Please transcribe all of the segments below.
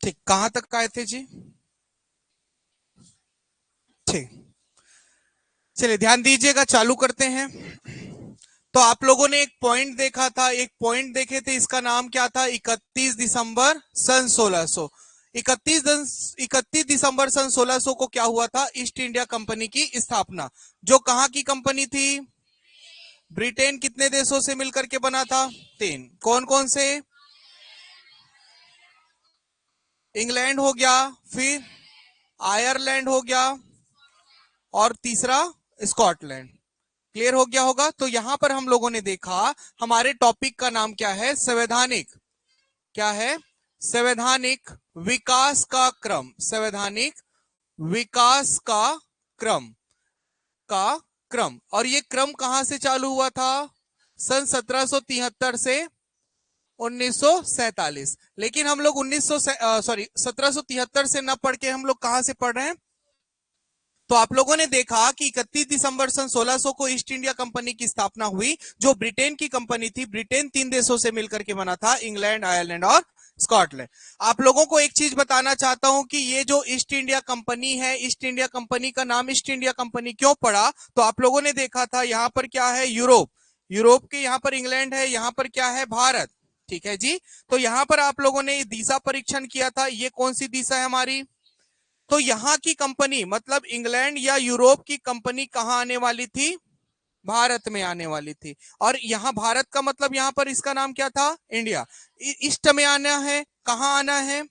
ठीक, कहां तक आए थे जी? ठीक, चलिए ध्यान दीजिएगा, चालू करते हैं। तो आप लोगों ने एक पॉइंट देखा था, एक पॉइंट देखे थे, इसका नाम क्या था? 31 दिसंबर सन 1600। 31 दिसंबर सन 1600 को क्या हुआ था? ईस्ट इंडिया कंपनी की स्थापना। जो कहां की कंपनी थी? ब्रिटेन कितने देशों से मिलकर के बना था? तीन। कौन कौन से? इंग्लैंड हो गया, फिर आयरलैंड हो गया, और तीसरा स्कॉटलैंड। क्लियर हो गया होगा। तो यहां पर हम लोगों ने देखा, हमारे टॉपिक का नाम क्या है? संवैधानिक, क्या है? संवैधानिक विकास का क्रम। संवैधानिक विकास क्रम का क्रम। और ये क्रम कहां से चालू हुआ था? सन 1773 से 1947। लेकिन हम लोग 1773 से न पढ़ के हम लोग कहां से पढ़ रहे हैं? तो आप लोगों ने देखा कि 31 दिसंबर सन 1600 को ईस्ट इंडिया कंपनी की स्थापना हुई, जो ब्रिटेन की कंपनी थी। ब्रिटेन तीन देशों से मिलकर के बना था, इंग्लैंड, आयरलैंड और स्कॉटलैंड। आप लोगों को एक चीज बताना चाहता हूं कि ये जो ईस्ट इंडिया कंपनी है, ईस्ट इंडिया कंपनी का नाम ईस्ट इंडिया कंपनी क्यों पड़ा? तो आप लोगों ने देखा था, यहां पर क्या है? यूरोप। यूरोप के यहां पर इंग्लैंड है, यहां पर क्या है? भारत। ठीक है जी। तो यहां पर आप लोगों ने दिशा परीक्षण किया था। ये कौन सी दिशा है हमारी? तो यहां की कंपनी मतलब इंग्लैंड या यूरोप की कंपनी कहां आने वाली थी? भारत में आने वाली थी। और यहां भारत का मतलब यहां पर इसका नाम क्या था? इंडिया। ईस्ट में आना है, कहां आना है?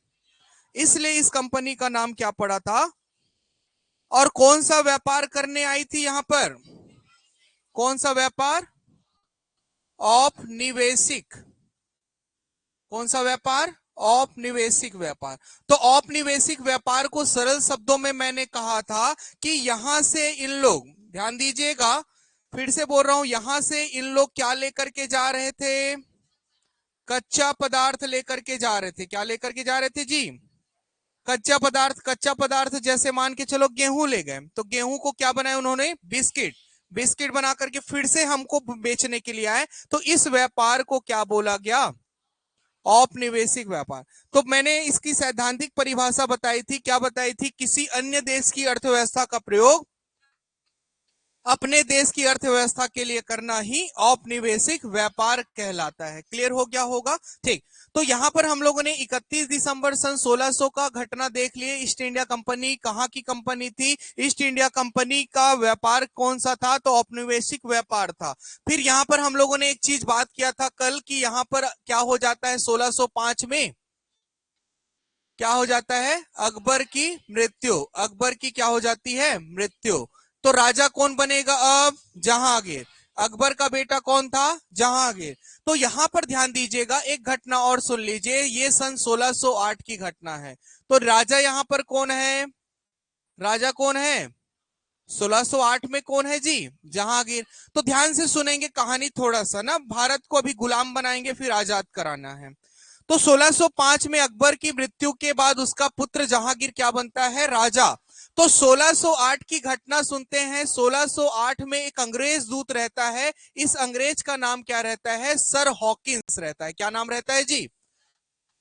इसलिए इस कंपनी का नाम क्या पड़ा था? और कौन सा व्यापार करने आई थी यहां पर? कौन सा व्यापार? औपनिवेशिक। कौन सा व्यापार? औपनिवेशिक व्यापार। तो औपनिवेशिक व्यापार को सरल शब्दों में मैंने कहा था कि यहां से इन लोग, ध्यान दीजिएगा, फिर से बोल रहा हूं, यहां से इन लोग क्या लेकर के जा रहे थे? कच्चा पदार्थ लेकर के जा रहे थे। क्या लेकर के जा रहे थे जी? कच्चा पदार्थ। कच्चा पदार्थ जैसे मान के चलो गेहूं ले गए, तो गेहूं को क्या बनाया उन्होंने? बिस्किट। बिस्किट बना करके फिर से हमको बेचने के लिए आए। तो इस व्यापार को क्या बोला गया? औपनिवेशिक व्यापार। तो मैंने इसकी सैद्धांतिक परिभाषा बताई थी। क्या बताई थी? किसी अन्य देश की अर्थव्यवस्था का प्रयोग अपने देश की अर्थव्यवस्था के लिए करना ही औपनिवेशिक व्यापार कहलाता है। क्लियर हो गया होगा? ठीक। तो यहां पर हम लोगों ने 31 दिसंबर सन 1600 का घटना देख लिए। ईस्ट इंडिया कंपनी कहां की कंपनी थी? ईस्ट इंडिया कंपनी का व्यापार कौन सा था? तो औपनिवेशिक व्यापार था। फिर यहां पर हम लोगों ने एक चीज बात किया था कल कि यहां पर क्या हो जाता है 1605 में? क्या हो जाता है? अकबर की मृत्यु। अकबर की क्या हो जाती है? मृत्यु। तो राजा कौन बनेगा अब? जहांगीर। अकबर का बेटा कौन था? जहांगीर। तो यहां पर ध्यान दीजिएगा, एक घटना और सुन लीजिए। ये सन 1608 की घटना है। तो राजा यहां पर कौन है? राजा कौन है? 1608 में कौन है जी? जहांगीर। तो ध्यान से सुनेंगे कहानी थोड़ा सा ना, भारत को अभी गुलाम बनाएंगे फिर आजाद कराना है। तो 1605 में अकबर की मृत्यु के बाद उसका पुत्र जहांगीर क्या बनता है? राजा। तो 1608 की घटना सुनते हैं। 1608 में एक अंग्रेज दूत रहता है। इस अंग्रेज का नाम क्या रहता है? सर हॉकिंस रहता है। क्या नाम रहता है जी?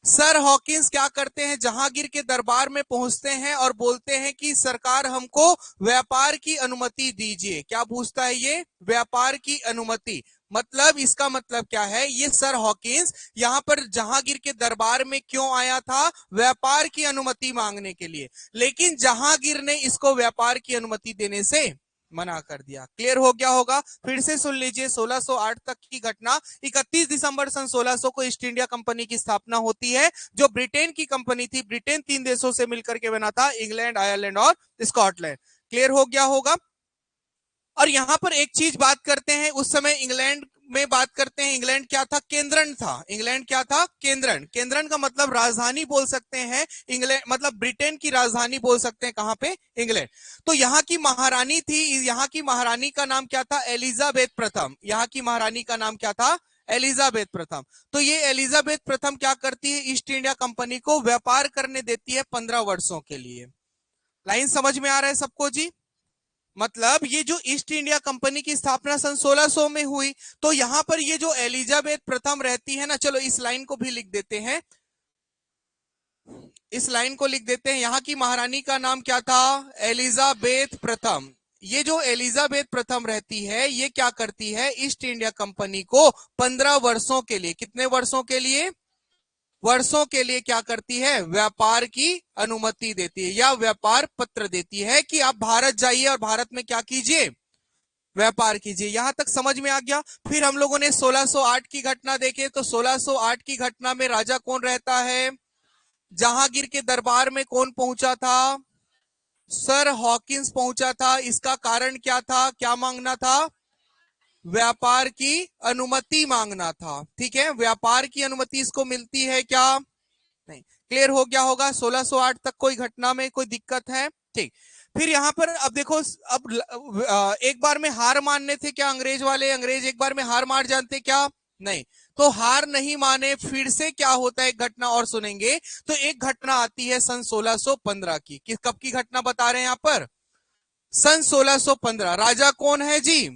सर हॉकिंस क्या करते हैं? जहांगीर के दरबार में पहुंचते हैं और बोलते हैं कि सरकार हमको व्यापार की अनुमति दीजिए। क्या पूछता है ये? व्यापार की अनुमति। मतलब इसका मतलब क्या है? ये सर हॉकिंस यहां पर जहांगीर के दरबार में क्यों आया था? व्यापार की अनुमति मांगने के लिए। लेकिन जहांगीर ने इसको व्यापार की अनुमति देने से मना कर दिया। क्लियर हो गया होगा? फिर से सुन लीजिए 1608 तक की घटना। 31 दिसंबर सन 1600 को ईस्ट इंडिया कंपनी की स्थापना होती है, जो ब्रिटेन की कंपनी थी। ब्रिटेन तीन देशों से मिलकर के बना था, इंग्लैंड, आयरलैंड और स्कॉटलैंड। क्लियर हो गया होगा? और यहां पर एक चीज बात करते हैं, उस समय इंग्लैंड में बात करते हैं। इंग्लैंड क्या था? केंद्रण था। इंग्लैंड क्या था? केंद्रण। केंद्रण का मतलब राजधानी बोल सकते हैं। इंग्लैंड मतलब ब्रिटेन की राजधानी बोल सकते हैं। कहां पे? इंग्लैंड। तो यहाँ की महारानी थी, यहाँ की महारानी का नाम क्या था? एलिजाबेथ प्रथम। यहाँ की महारानी का नाम क्या था? एलिजाबेथ प्रथम। तो ये एलिजाबेथ प्रथम क्या करती है? ईस्ट इंडिया कंपनी को व्यापार करने देती है 15 वर्षों के लिए। लाइन समझ में आ रहा है सबको जी? मतलब ये जो ईस्ट इंडिया कंपनी की स्थापना सन 1600 में हुई, तो यहां पर ये जो एलिजाबेथ प्रथम रहती है ना, चलो इस लाइन को भी लिख देते हैं। इस लाइन को लिख देते हैं। यहाँ की महारानी का नाम क्या था? एलिजाबेथ प्रथम। ये जो एलिजाबेथ प्रथम रहती है, ये क्या करती है? ईस्ट इंडिया कंपनी को 15 वर्षों के लिए, कितने वर्षों के लिए? वर्षों के लिए क्या करती है? व्यापार की अनुमति देती है या व्यापार पत्र देती है कि आप भारत जाइए और भारत में क्या कीजिए? व्यापार कीजिए। यहां तक समझ में आ गया। फिर हम लोगों ने 1608 की घटना देखे, तो 1608 की घटना में राजा कौन रहता है? जहांगीर के दरबार में कौन पहुंचा था? सर हॉकिंस पहुंचा था। इसका कारण क्या था? क्या मांगना था? व्यापार की अनुमति मांगना था। ठीक है, व्यापार की अनुमति इसको मिलती है क्या? नहीं। क्लियर हो गया होगा। 1608 तक कोई घटना में कोई दिक्कत है? ठीक। फिर यहां पर अब देखो, अब एक बार में हार मानने थे क्या अंग्रेज वाले? अंग्रेज एक बार में हार मान जानते क्या? नहीं। तो हार नहीं माने, फिर से क्या होता है? एक घटना और सुनेंगे। तो एक घटना आती है सन 1615 की। कब की घटना बता रहे हैं यहां पर? सन 1615। राजा कौन है जी?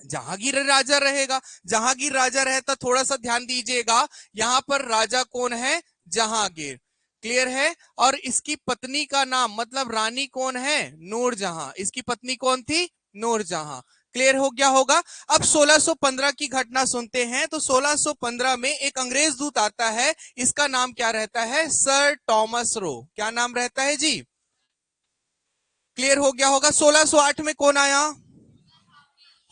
जहांगीर राजा रहेगा। जहांगीर राजा रहता, थोड़ा सा ध्यान दीजिएगा, यहां पर राजा कौन है? जहांगीर। क्लियर है। और इसकी पत्नी का नाम, मतलब रानी कौन है? नूरजहां। इसकी पत्नी कौन थी? नूरजहां। क्लियर हो गया होगा। अब 1615 की घटना सुनते हैं। तो 1615 में एक अंग्रेज दूत आता है। इसका नाम क्या रहता है? Sir Thomas Roe. क्या नाम रहता है जी? क्लियर हो गया होगा। 1608 में कौन आया?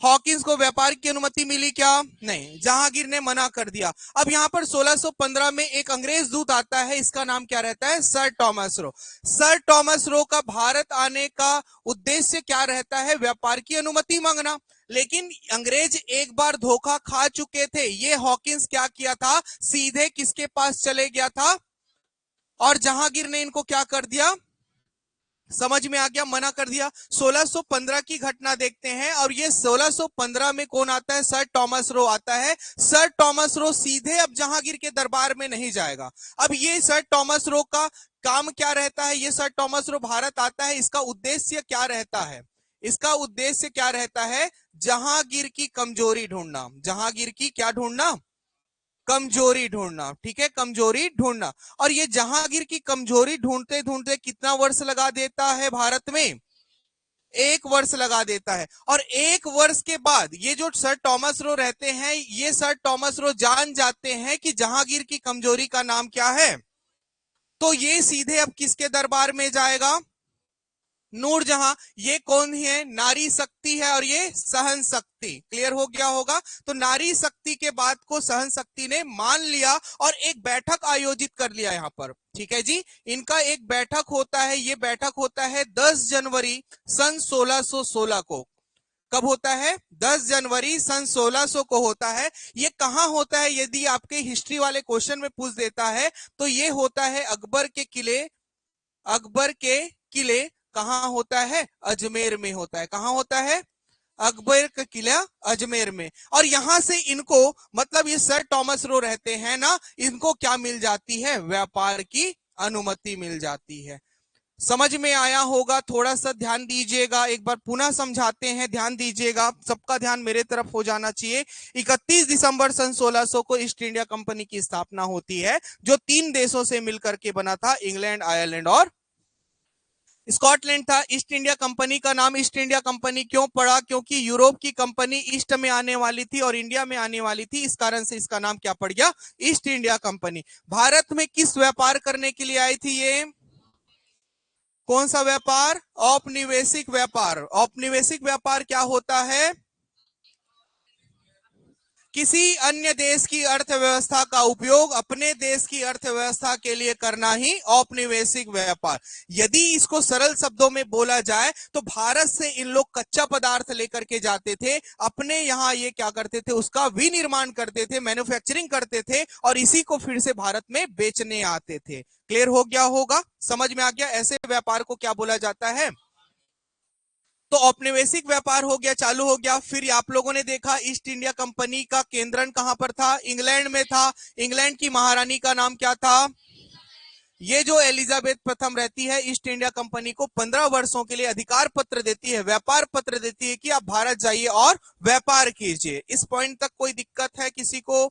हॉकिंस को व्यापार की अनुमति मिली क्या? नहीं, जहांगीर ने मना कर दिया। अब यहां पर 1615 में एक अंग्रेज दूत आता है। इसका नाम क्या रहता है? Sir Thomas Roe. Sir Thomas Roe का भारत आने का उद्देश्य क्या रहता है? व्यापार की अनुमति मांगना। लेकिन अंग्रेज एक बार धोखा खा चुके थे। ये हॉकिंस क्या किया था? सीधे किसके पास चले गया था? और जहांगीर ने इनको क्या कर दिया? समझ में आ गया, मना कर दिया। 1615 की घटना देखते हैं। और ये 1615 में कौन आता है? सर टॉमस रो आता है। सर टॉमस रो सीधे अब जहांगीर के दरबार में नहीं जाएगा। अब ये सर टॉमस रो का काम क्या रहता है? ये सर टॉमस रो भारत आता है, इसका उद्देश्य क्या रहता है? इसका उद्देश्य क्या रहता है? जहांगीर की कमजोरी ढूंढना। जहांगीर की क्या ढूंढना? कमजोरी ढूंढना। ठीक है, कमजोरी ढूंढना। और ये जहांगीर की कमजोरी ढूंढते ढूंढते कितना वर्ष लगा देता है भारत में? 1 वर्ष लगा देता है। और 1 वर्ष के बाद ये जो सर टॉमस रो रहते हैं, ये सर टॉमस रो जान जाते हैं कि जहांगीर की कमजोरी का नाम क्या है। तो ये सीधे अब किसके दरबार में जाएगा? नूरजहां। ये कौन है? नारी शक्ति है और ये सहन शक्ति। क्लियर हो गया होगा। तो नारी शक्ति के बात को सहन शक्ति ने मान लिया और एक बैठक आयोजित कर लिया यहां पर। ठीक है जी, इनका एक बैठक होता है। ये बैठक होता है 10 जनवरी सन 1616 को। कब होता है? 10 जनवरी सन 1600 को होता है। ये कहां होता है? यदि आपके हिस्ट्री वाले क्वेश्चन में पूछ देता है तो ये होता है अकबर के किले। अकबर के किले कहां होता है? अजमेर में होता है। कहां होता है? अकबर का किला अजमेर में। और यहां से इनको, मतलब ये सर टॉमस रो रहते हैं ना, इनको क्या मिल जाती है? व्यापार की अनुमति मिल जाती है। समझ में आया होगा। थोड़ा सा ध्यान दीजिएगा, एक बार पुनः समझाते हैं, ध्यान दीजिएगा। सबका ध्यान मेरे तरफ हो जाना चाहिए। 31 दिसंबर सन 1600 को ईस्ट इंडिया कंपनी की स्थापना होती है, जो 3 देशों से मिलकर के बना था, इंग्लैंड, आयरलैंड और स्कॉटलैंड था। ईस्ट इंडिया कंपनी का नाम ईस्ट इंडिया कंपनी क्यों पड़ा? क्योंकि यूरोप की कंपनी ईस्ट में आने वाली थी और इंडिया में आने वाली थी, इस कारण से इसका नाम क्या पड़ गया? East India company. भारत में किस व्यापार करने के लिए आई थी ये? कौन सा व्यापार? औपनिवेशिक व्यापार। औपनिवेशिक व्यापार क्या होता है? किसी अन्य देश की अर्थव्यवस्था का उपयोग अपने देश की अर्थव्यवस्था के लिए करना ही औपनिवेशिक व्यापार। यदि इसको सरल शब्दों में बोला जाए तो भारत से इन लोग कच्चा पदार्थ लेकर के जाते थे, अपने यहां ये क्या करते थे? उसका विनिर्माण करते थे, मैन्युफैक्चरिंग करते थे और इसी को फिर से भारत में बेचने आते थे। क्लियर हो गया होगा, समझ में आ गया। ऐसे व्यापार को क्या बोला जाता है? तो औपनिवेशिक व्यापार हो गया, चालू हो गया। फिर आप लोगों ने देखा ईस्ट इंडिया कंपनी का केंद्रण कहां पर था? इंग्लैंड में था। इंग्लैंड की महारानी का नाम क्या था? ये जो एलिजाबेथ प्रथम रहती है, ईस्ट इंडिया कंपनी को 15 वर्षों के लिए अधिकार पत्र देती है, व्यापार पत्र देती है कि आप भारत जाइए और व्यापार कीजिए। इस पॉइंट तक कोई दिक्कत है किसी को?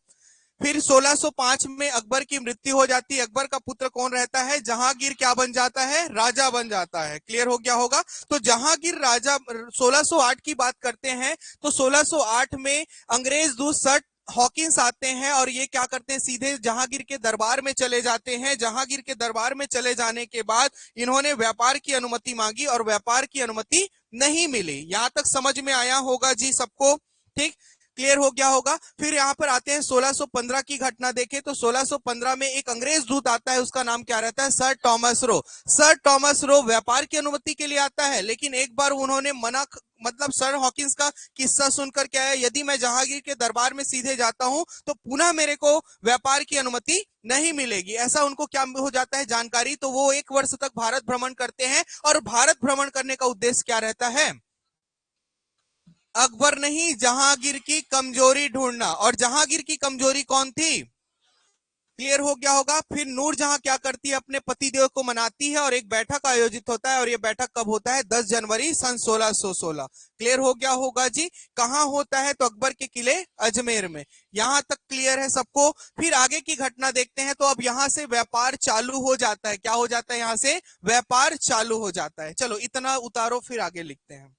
फिर 1605 में अकबर की मृत्यु हो जाती है। अकबर का पुत्र कौन रहता है? जहांगीर क्या बन जाता है? राजा बन जाता है। क्लियर हो गया होगा। तो जहांगीर राजा, 1608 की बात करते हैं तो 1608 में अंग्रेज दूत सर हॉकिंस आते हैं और ये क्या करते हैं, सीधे जहांगीर के दरबार में चले जाते हैं। जहांगीर के दरबार में चले जाने के बाद इन्होंने व्यापार की अनुमति मांगी और व्यापार की अनुमति नहीं मिली। यहां तक समझ में आया होगा जी सबको? ठीक, क्लियर हो गया होगा। फिर यहां पर आते हैं 1615 की घटना देखें तो 1615 में एक अंग्रेज दूत आता है, उसका नाम क्या रहता है? Sir Thomas Roe. Sir Thomas Roe व्यापार की अनुमति के लिए आता है, लेकिन एक बार उन्होंने मना, मतलब सर हॉकिंस का किस्सा सुनकर क्या है, यदि मैं जहांगीर के दरबार में सीधे जाता हूं तो पुनः मेरे को व्यापार की अनुमति नहीं मिलेगी, ऐसा उनको क्या हो जाता है, जानकारी। तो वो 1 वर्ष तक भारत भ्रमण करते हैं और भारत भ्रमण करने का उद्देश्य क्या रहता है? अकबर नहीं, जहांगीर की कमजोरी ढूंढना। और जहांगीर की कमजोरी कौन थी? क्लियर हो गया होगा। फिर नूरजहां क्या करती है, अपने पतिदेव को मनाती है और एक बैठक आयोजित होता है, और ये बैठक कब होता है? 10 जनवरी सन 1616। क्लियर हो गया होगा जी। कहां होता है? तो अकबर के किले अजमेर में। यहां तक क्लियर है सबको? फिर आगे की घटना देखते हैं। तो अब यहां से व्यापार चालू हो जाता है। क्या हो जाता है? यहां से व्यापार चालू हो जाता है। चलो इतना उतारो, फिर आगे लिखते हैं।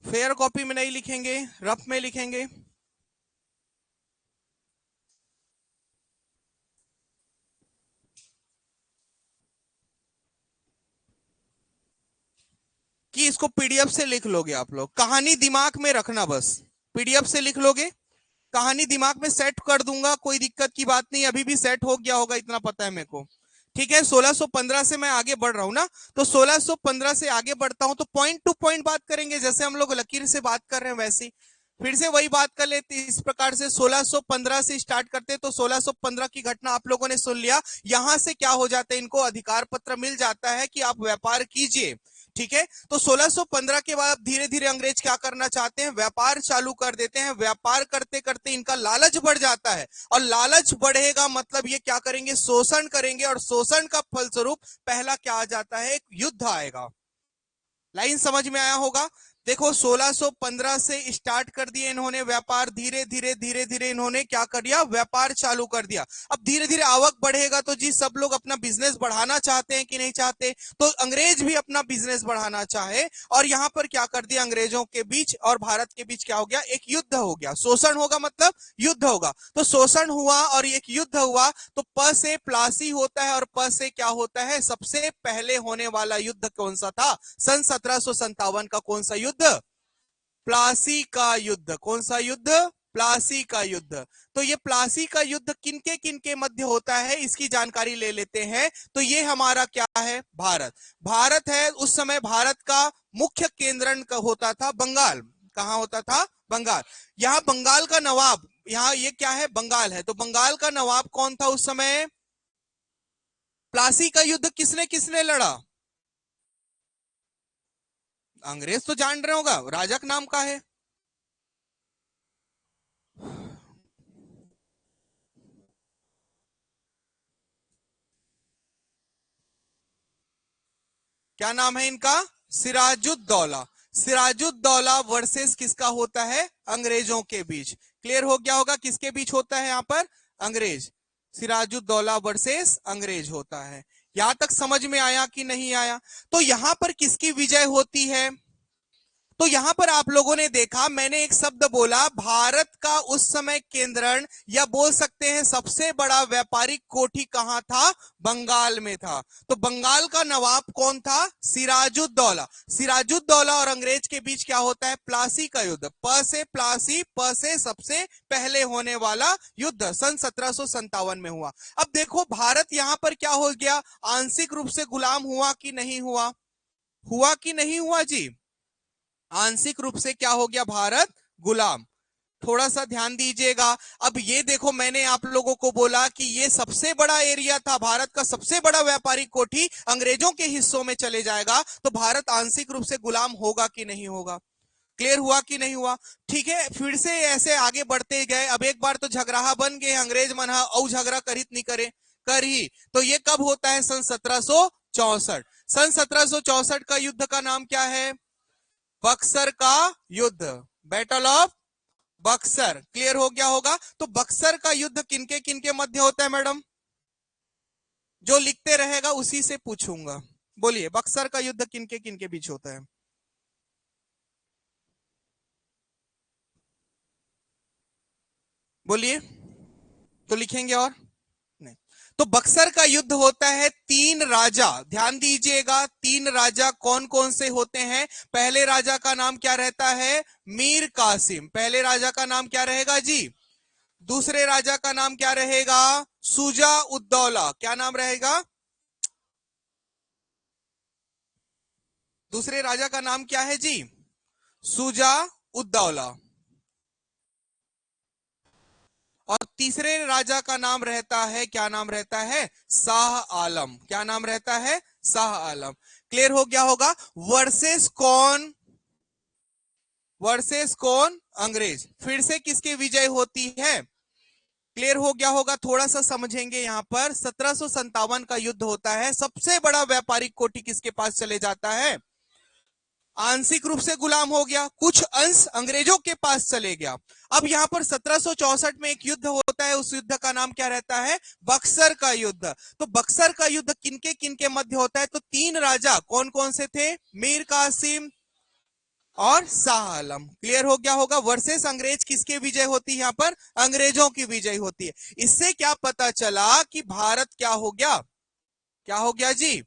फेयर कॉपी में नहीं लिखेंगे, रफ में लिखेंगे। कि इसको पीडीएफ से लिख लोगे आप लोग, कहानी दिमाग में रखना बस। पीडीएफ से लिख लोगे, कहानी दिमाग में सेट कर दूंगा, कोई दिक्कत की बात नहीं। अभी भी सेट हो गया होगा, इतना पता है मेरे को। ठीक है, 1615 से मैं आगे बढ़ रहा हूं ना, तो 1615 से आगे बढ़ता हूं तो पॉइंट टू पॉइंट बात करेंगे, जैसे हम लोग लकीर से बात कर रहे हैं वैसी। फिर से वही बात कर लेते इस प्रकार से। 1615 से स्टार्ट करते तो 1615 की घटना आप लोगों ने सुन लिया। यहां से क्या हो जाता है, इनको अधिकार पत्र मिल जाता है कि आप व्यापार कीजिए। ठीक है, तो 1615 के बाद धीरे धीरे अंग्रेज क्या करना चाहते हैं? व्यापार चालू कर देते हैं। व्यापार करते करते इनका लालच बढ़ जाता है, और लालच बढ़ेगा मतलब ये क्या करेंगे? शोषण करेंगे, और शोषण का फलस्वरूप पहला क्या आ जाता है? एक युद्ध आएगा। लाइन समझ में आया होगा? देखो 1615 से स्टार्ट कर दिए इन्होंने व्यापार, धीरे धीरे धीरे धीरे इन्होंने क्या कर दिया? व्यापार चालू कर दिया। अब धीरे धीरे आवक बढ़ेगा तो जी सब लोग अपना बिजनेस बढ़ाना चाहते हैं कि नहीं चाहते? तो अंग्रेज भी अपना बिजनेस बढ़ाना चाहे, और यहां पर क्या कर दिया? अंग्रेजों के बीच और भारत के बीच क्या हो गया? एक युद्ध हो गया। शोषण होगा मतलब युद्ध होगा। तो शोषण हुआ और एक युद्ध हुआ, तो प से प्लासी होता है, और प से क्या होता है? सबसे पहले होने वाला युद्ध कौन सा था? सन 1757 का कौन सा युद्ध? प्लासी का युद्ध। कौन सा युद्ध? प्लासी का युद्ध। तो ये प्लासी का युद्ध किनके किनके मध्य होता है, इसकी जानकारी ले लेते हैं। तो ये हमारा क्या है? भारत। भारत है। उस समय भारत का मुख्य केंद्रण होता था बंगाल। कहां होता था? बंगाल। यहां बंगाल का नवाब, यहां ये क्या है? बंगाल है। तो बंगाल का नवाब कौन था उस समय? प्लासी का युद्ध किसने किसने लड़ा? अंग्रेज तो जान रहे होगा, राजा का नाम का है? क्या नाम है इनका? सिराजुद्दौला। सिराजुद्दौला वर्सेस किसका होता है? अंग्रेजों के बीच। क्लियर हो गया होगा? किसके बीच होता है यहां पर? अंग्रेज। सिराजुद्दौला वर्सेस अंग्रेज होता है। यहां तक समझ में आया कि नहीं आया? तो यहां पर किसकी विजय होती है? तो यहां पर आप लोगों ने देखा, मैंने एक शब्द बोला, भारत का उस समय केंद्रण, या बोल सकते हैं सबसे बड़ा व्यापारिक कोठी कहां था? बंगाल में था। तो बंगाल का नवाब कौन था? सिराजुद्दौला। सिराजुद्दौला और अंग्रेज के बीच क्या होता है? प्लासी का युद्ध। प से प्लासी, प से सबसे पहले होने वाला युद्ध सन 1757 में हुआ। अब देखो भारत यहां पर क्या हो गया? आंशिक रूप से गुलाम हुआ कि नहीं हुआ? हुआ कि नहीं हुआ जी? आंशिक रूप से क्या हो गया? भारत गुलाम। थोड़ा सा ध्यान दीजिएगा। अब ये देखो, मैंने आप लोगों को बोला कि ये सबसे बड़ा एरिया था, भारत का सबसे बड़ा व्यापारिक कोठी अंग्रेजों के हिस्सों में चले जाएगा, तो भारत आंशिक रूप से गुलाम होगा कि नहीं होगा? क्लियर हुआ कि नहीं हुआ? ठीक है, फिर से ऐसे आगे बढ़ते गए। अब एक बार तो झगड़ाहा बन गए अंग्रेज मन, औ झगड़ा करित नहीं करे कर ही। तो ये कब होता है? सन 1764। सन 1764 का युद्ध का नाम क्या है? बक्सर का युद्ध, बैटल ऑफ बक्सर। क्लियर हो गया होगा। तो बक्सर का युद्ध किनके किनके मध्य होता है मैडम? जो लिखते रहेगा उसी से पूछूंगा। बोलिए, बक्सर का युद्ध किनके किनके बीच होता है? बोलिए, तो लिखेंगे और नहीं। तो बक्सर का युद्ध होता है तीन राजा, ध्यान दीजिएगा, तीन राजा कौन कौन से होते हैं? पहले राजा का नाम क्या रहता है? मीर कासिम। पहले राजा का नाम क्या रहेगा जी? दूसरे राजा का नाम क्या रहेगा? सुजा उद्दौला। क्या नाम रहेगा? दूसरे राजा का नाम क्या है जी? सुजा उद्दौला। और तीसरे राजा का नाम रहता है, क्या नाम रहता है? शाह आलम। क्या नाम रहता है? शाह आलम। क्लियर हो गया होगा। वर्सेस कौन? वर्सेस कौन? अंग्रेज। फिर से किसकी विजय होती है? क्लियर हो गया होगा। थोड़ा सा समझेंगे यहां पर। 1757 का युद्ध होता है। सबसे बड़ा व्यापारिक कोटि किसके पास चले जाता है? आंशिक रूप से गुलाम हो गया, कुछ अंश अंग्रेजों के पास चले गया। अब यहां पर 1764 में एक युद्ध होता है, उस युद्ध का नाम क्या रहता है? बक्सर का युद्ध। तो बक्सर का युद्ध किनके किनके मध्य होता है? तो तीन राजा कौन कौन से थे? मीर कासिम और शाह आलम। क्लियर हो गया होगा। वर्सेस अंग्रेज किसकी विजय होती है? यहां पर अंग्रेजों की विजय होती है। इससे क्या पता चला कि भारत क्या हो गया? क्या हो गया जी?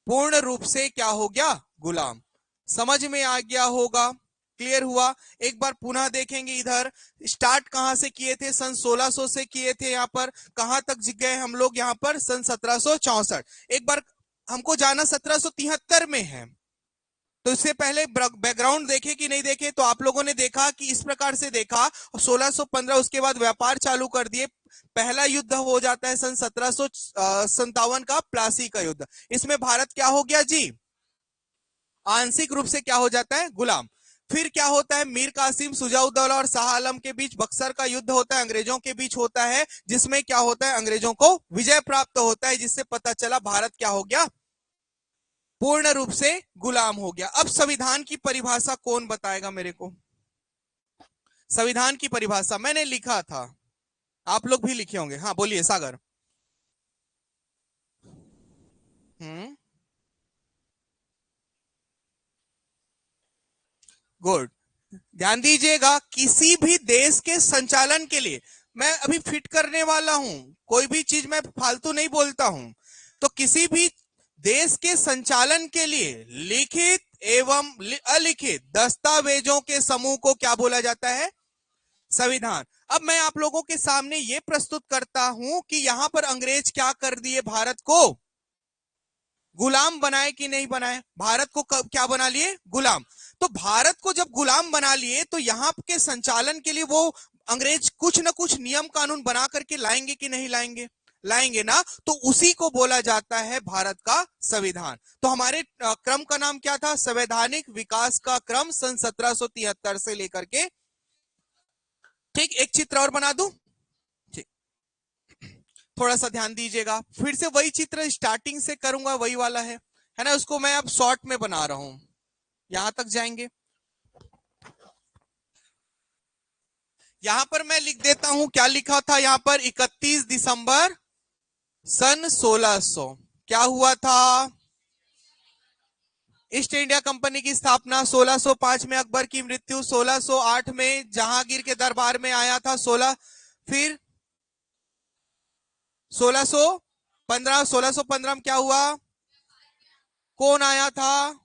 पूर्ण रूप से क्या हो गया? गुलाम। समझ में आ गया होगा। क्लियर हुआ। एक बार पुनः देखेंगे इधर। स्टार्ट कहां से किए थे? सन 1600 से किए थे। यहां पर कहां तक गए हम लोग? यहां पर सन 1764। एक बार हमको जाना 1773 में है, तो इससे पहले बैकग्राउंड देखे कि नहीं देखे? तो आप लोगों ने देखा कि इस प्रकार से देखा, 1615 उसके बाद व्यापार चालू कर दिए। पहला युद्ध हो जाता है सन 1757 का, प्लासी का युद्ध। इसमें भारत क्या हो गया जी? आंशिक रूप से क्या हो जाता है? गुलाम। फिर क्या होता है? मीर कासिम, सुजाउद्दौला और शाह आलम के बीच बक्सर का युद्ध होता है, अंग्रेजों के बीच होता है, जिसमें क्या होता है? अंग्रेजों को विजय प्राप्त होता है, जिससे पता चला भारत क्या हो गया? पूर्ण रूप से गुलाम हो गया। अब संविधान की परिभाषा कौन बताएगा मेरे को? संविधान की परिभाषा मैंने लिखा था, आप लोग भी लिखे होंगे। हाँ बोलिए सागर। गुड। ध्यान दीजिएगा, किसी भी देश के संचालन के लिए, मैं अभी फिट करने वाला हूं, कोई भी चीज मैं फालतू नहीं बोलता हूं। तो किसी भी देश के संचालन के लिए लिखित एवं अलिखित दस्तावेजों के समूह को क्या बोला जाता है? संविधान। अब मैं आप लोगों के सामने यह प्रस्तुत करता हूं कि यहां पर अंग्रेज क्या कर दिए? भारत को गुलाम बनाए कि नहीं बनाए? भारत को क्या बना लिए? गुलाम। तो भारत को जब गुलाम बना लिए, तो यहां के संचालन के लिए वो अंग्रेज कुछ ना कुछ नियम कानून बना करके लाएंगे कि नहीं लाएंगे? लाएंगे ना। तो उसी को बोला जाता है भारत का संविधान। तो हमारे क्रम का नाम क्या था? संवैधानिक विकास का क्रम, सन 1773 से लेकर के। ठीक, एक चित्र और बना दूं? ठीक, थोड़ा सा ध्यान दीजिएगा। फिर से वही चित्र स्टार्टिंग से करूंगा, वही वाला है ना। उसको मैं अब शॉर्ट में बना रहा हूं। यहां तक जाएंगे। यहां पर मैं लिख देता हूं, क्या लिखा था यहां पर? 31 दिसंबर सन 1600 क्या हुआ था? ईस्ट इंडिया कंपनी की स्थापना। 1605 में अकबर की मृत्यु। 1608 में जहांगीर के दरबार में आया था 16। फिर 1615 में क्या हुआ? कौन आया था?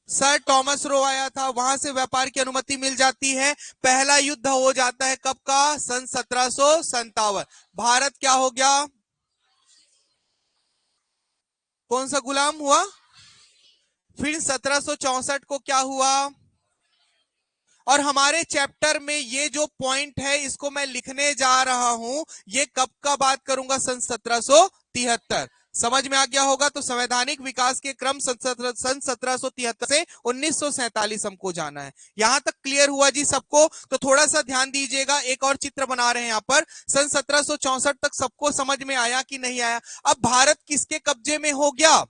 सर टॉमस रो आया था। वहां से व्यापार की अनुमति मिल जाती है। पहला युद्ध हो जाता है कब का? सन 1757। भारत क्या हो गया? कौन सा गुलाम हुआ? फिर 1764 को क्या हुआ? और हमारे चैप्टर में ये जो पॉइंट है, इसको मैं लिखने जा रहा हूं, ये कब का बात करूंगा? सन 1773। समझ में आ गया होगा। तो संवैधानिक विकास के क्रम सन 1773 से 1947 हमको जाना है। यहां तक क्लियर हुआ जी सबको? तो थोड़ा सा ध्यान दीजिएगा, एक और चित्र बना रहे हैं यहां पर। सन 1764 तक सबको समझ में आया कि नहीं आया? अब भारत किसके कब्जे में हो गया?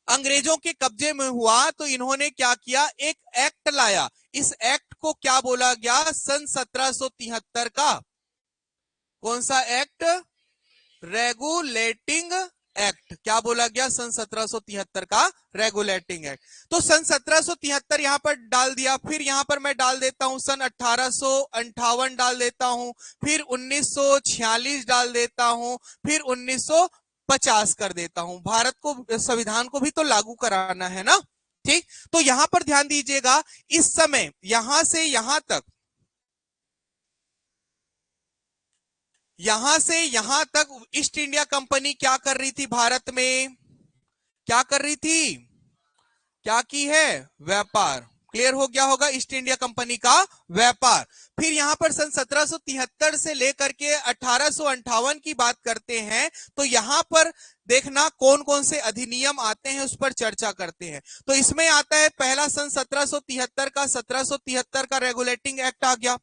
अंग्रेजों के कब्जे में हुआ तो इन्होंने क्या किया, एक एक्ट लाया। इस एक्ट को क्या बोला गया, सन 1773 का कौन सा एक्ट, रेगुलेटिंग एक्ट। क्या बोला गया, सन 1773 का रेगुलेटिंग एक्ट। तो सन 1773 यहां पर डाल दिया, फिर यहां पर मैं डाल देता हूं सन 1858 डाल देता हूं, फिर 1946 डाल देता हूं, फिर 1950 कर देता हूं। भारत को, संविधान को भी तो लागू कराना है ना, ठीक। तो यहां पर ध्यान दीजिएगा, इस समय यहां से यहां तक, यहां से यहां तक ईस्ट इंडिया कंपनी क्या कर रही थी भारत में, क्या कर रही थी, क्या की है, व्यापार। क्लियर हो गया होगा, ईस्ट इंडिया कंपनी का व्यापार। फिर यहां पर सन 1773 से लेकर के 1858 की बात करते हैं, तो यहां पर देखना कौन कौन से अधिनियम आते हैं, उस पर चर्चा करते हैं। तो इसमें आता है पहला सन 1773 का, 1773 का रेगुलेटिंग एक्ट आ गया।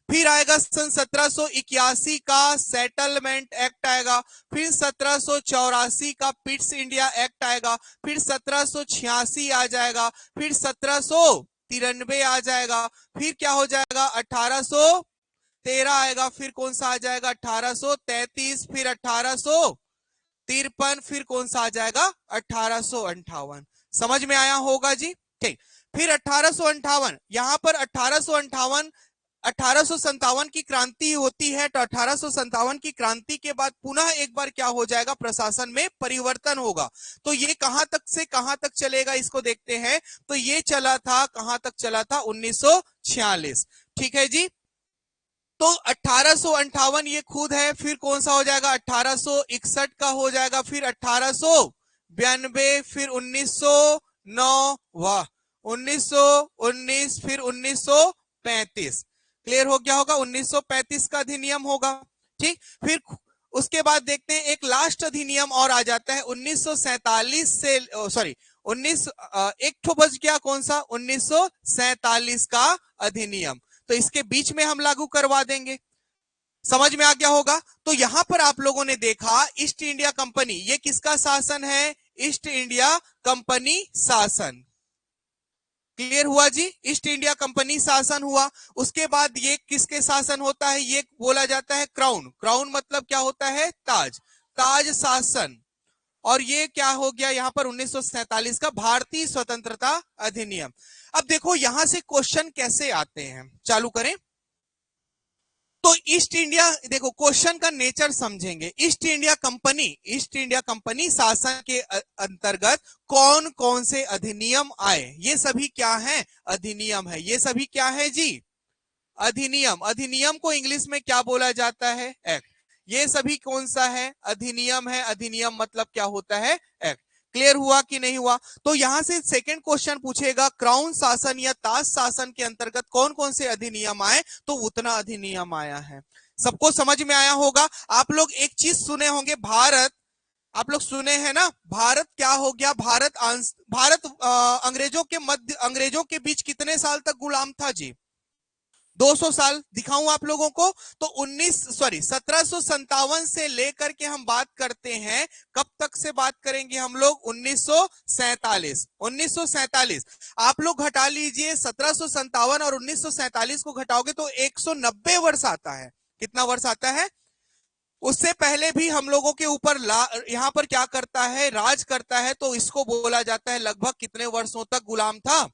फिर आएगा सन 1781 का सेटलमेंट एक्ट आएगा, फिर 1784 का पिट्स इंडिया एक्ट आएगा, फिर 1786 आ जाएगा, फिर 1793 आ जाएगा, फिर क्या हो जाएगा 1813 आएगा, फिर कौन सा आ जाएगा 1833, फिर 1853, फिर कौन सा आ जाएगा 1858। समझ में आया होगा जी, ठीक। फिर 1858, यहां पर 1857 की क्रांति होती है, तो 1857 की क्रांति के बाद पुनः एक बार क्या हो जाएगा, प्रशासन में परिवर्तन होगा। तो ये कहां तक से कहां तक चलेगा, इसको देखते हैं। तो ये चला था, कहां तक चला था, 1946, ठीक है जी। तो 1858 ये खुद है, फिर कौन सा हो जाएगा 1861 का हो जाएगा, फिर 1892, फिर 1909, वाह, 1919, फिर 1935। क्लियर हो गया होगा, 1935 का अधिनियम होगा, ठीक। फिर उसके बाद देखते हैं एक लास्ट अधिनियम और आ जाता है 1947 से, सॉरी 19, एक ठो बच गया, कौन सा, 1947 का अधिनियम। तो इसके बीच में हम लागू करवा देंगे। समझ में आ गया होगा। तो यहां पर आप लोगों ने देखा ईस्ट इंडिया कंपनी, ये किसका शासन है, ईस्ट इंडिया कंपनी शासन। क्लियर हुआ जी, ईस्ट इंडिया कंपनी शासन हुआ। उसके बाद ये किसके शासन होता है, ये बोला जाता है क्राउन। क्राउन मतलब क्या होता है, ताज, ताज शासन। और ये क्या हो गया यहां पर 1947 का भारतीय स्वतंत्रता अधिनियम। अब देखो यहां से क्वेश्चन कैसे आते हैं, चालू करें। तो ईस्ट इंडिया, देखो क्वेश्चन का नेचर समझेंगे। East India company, east India company शासन के अंतर्गत कौन कौन से अधिनियम आए, ये सभी क्या है, अधिनियम है। ये सभी क्या है जी, अधिनियम। अधिनियम को इंग्लिश में क्या बोला जाता है, एक्ट। ये सभी कौन सा है, अधिनियम है। अधिनियम मतलब क्या होता है, एक्ट। क्लियर हुआ कि नहीं हुआ। तो यहां से सेकंड क्वेश्चन पूछेगा, क्राउन शासन या ताज शासन के अंतर्गत कौन कौन से अधिनियम आए, तो उतना अधिनियम आया है। सबको समझ में आया होगा। आप लोग एक चीज सुने होंगे, भारत, आप लोग सुने हैं ना, भारत क्या हो गया, भारत अंग्रेजों के मध्य, अंग्रेजों के बीच कितने साल तक गुलाम था जी, 200 साल। दिखाऊं आप लोगों को, तो 1757 से लेकर के हम बात करते हैं, कब तक से बात करेंगे हम लोग, 1947। 1947 आप लोग घटा लीजिए, 1757 और 1947 को घटाओगे तो 190 वर्ष आता है। कितना वर्ष आता है, उससे पहले भी हम लोगों के ऊपर यहां पर क्या करता है, राज करता है। तो इसको बोला जाता है लगभग कितने वर्षों तक गुलाम था,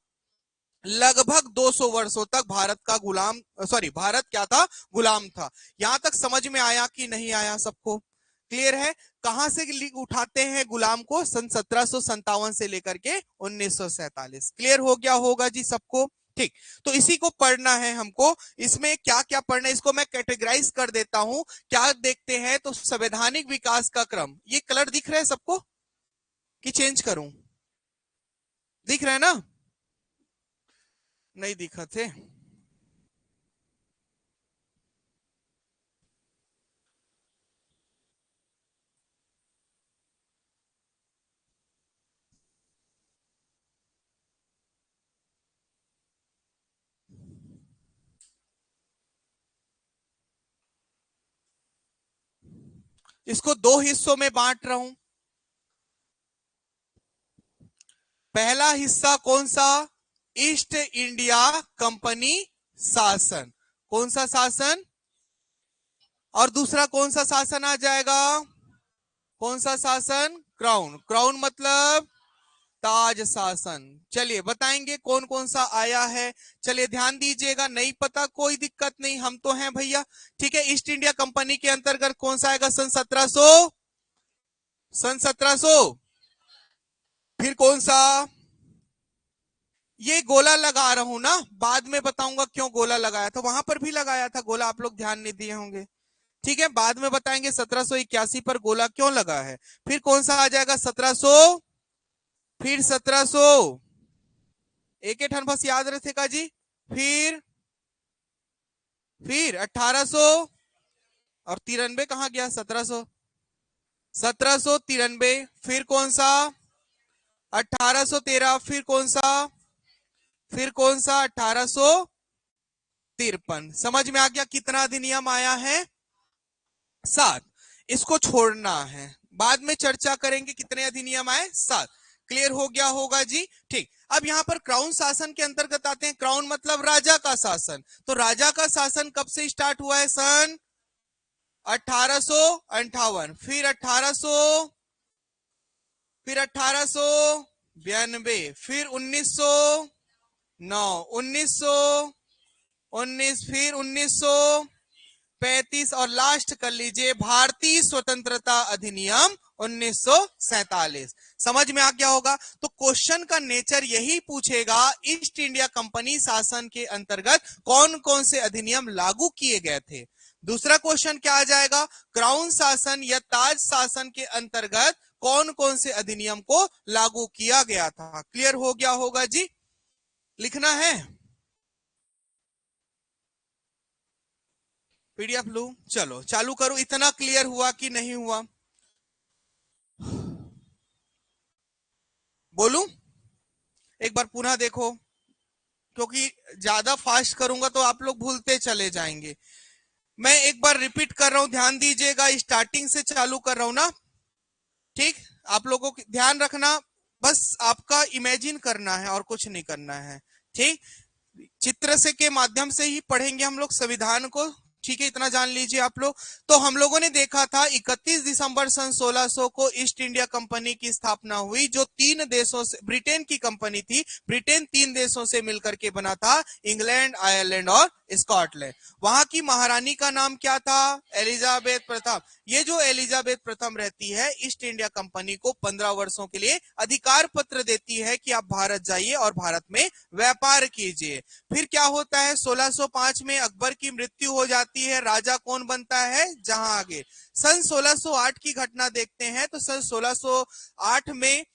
लगभग 200 वर्षों तक भारत का गुलाम, सॉरी भारत क्या था, गुलाम था। यहां तक समझ में आया कि नहीं आया, सबको क्लियर है। कहां से उठाते हैं गुलाम को, सन 1757 से लेकर के 1947। क्लियर हो गया होगा जी सबको, ठीक। तो इसी को पढ़ना है हमको। इसमें क्या क्या पढ़ना है, इसको मैं कैटेगराइज कर देता हूं। क्या देखते हैं, तो संवैधानिक विकास का क्रम, ये कलर दिख रहा है सबको कि चेंज करूं, दिख रहा है ना, नहीं दिखा थे। इसको दो हिस्सों में बांट रहा हूं। पहला हिस्सा कौन सा? ईस्ट इंडिया कंपनी शासन। कौन सा शासन? और दूसरा कौन सा शासन आ जाएगा? कौन सा शासन? क्राउन। क्राउन मतलब ताज शासन। चलिए बताएंगे कौन कौन सा आया है। चलिए ध्यान दीजिएगा, नहीं पता कोई दिक्कत नहीं, हम तो हैं भैया। ठीक है, ईस्ट इंडिया कंपनी के अंतर्गत कौन सा आएगा? सन 1700। सन 1700। फिर कौन सा? ये गोला लगा रहा हूं ना, बाद में बताऊंगा क्यों गोला लगाया था, वहां पर भी लगाया था गोला, आप लोग ध्यान नहीं दिए होंगे। ठीक है, बाद में बताएंगे 1781 पर गोला क्यों लगा है। फिर कौन सा आ जाएगा? 1700। फिर 1700। एक ठन बस याद रखेगा जी। फिर 1800। और 93 कहां गया? 1700। 1793। फिर कौन सा? 1813। फिर कौन सा? 1853। समझ में आ गया कितना अधिनियम आया है? 7। इसको छोड़ना है, बाद में चर्चा करेंगे कितने अधिनियम आए। 7। क्लियर हो गया होगा जी। ठीक, अब यहां पर क्राउन शासन के अंतर्गत आते हैं। क्राउन मतलब राजा का शासन। तो राजा का शासन कब से स्टार्ट हुआ है? सन 1858। फिर 1892। फिर 1909। 1919। फिर 1935। और लास्ट कर लीजिए भारतीय स्वतंत्रता अधिनियम 1947। समझ में आ गया होगा। तो क्वेश्चन का नेचर यही पूछेगा, ईस्ट इंडिया कंपनी शासन के अंतर्गत कौन कौन से अधिनियम लागू किए गए थे। दूसरा क्वेश्चन क्या आ जाएगा? क्राउन शासन या ताज शासन के अंतर्गत कौन कौन से अधिनियम को लागू किया गया था। क्लियर हो गया होगा जी। लिखना है, पीडीएफ लू। चलो चालू करो। इतना क्लियर हुआ कि नहीं हुआ? बोलूं? एक बार पुनः देखो, क्योंकि ज्यादा फास्ट करूंगा तो आप लोग भूलते चले जाएंगे। मैं एक बार रिपीट कर रहा हूं, ध्यान दीजिएगा। स्टार्टिंग से चालू कर रहा हूं ना। ठीक, आप लोगों को ध्यान रखना, बस आपका इमेजिन करना है और कुछ नहीं करना है। ठीक, चित्र से के माध्यम से ही पढ़ेंगे हम लोग संविधान को। ठीक है, इतना जान लीजिए आप लोग। तो हम लोगों ने देखा था 31 दिसंबर सन 1600 को ईस्ट इंडिया कंपनी की स्थापना हुई, जो 3 देशों से, ब्रिटेन की कंपनी थी। ब्रिटेन 3 देशों से मिलकर के बना था, इंग्लैंड, आयरलैंड और स्कॉटलैंड। वहां की महारानी का नाम क्या था? एलिजाबेथ प्रथम। ये जो एलिजाबेथ प्रथम रहती है, ईस्ट इंडिया कंपनी को 15 वर्षों के लिए अधिकार पत्र देती है कि आप भारत जाइए और भारत में व्यापार कीजिए। फिर क्या होता है? 1605 में अकबर की मृत्यु हो जाती है। राजा कौन बनता है? जहांगीर। सन 1608 की घटना देखते हैं। तो सन 1608 में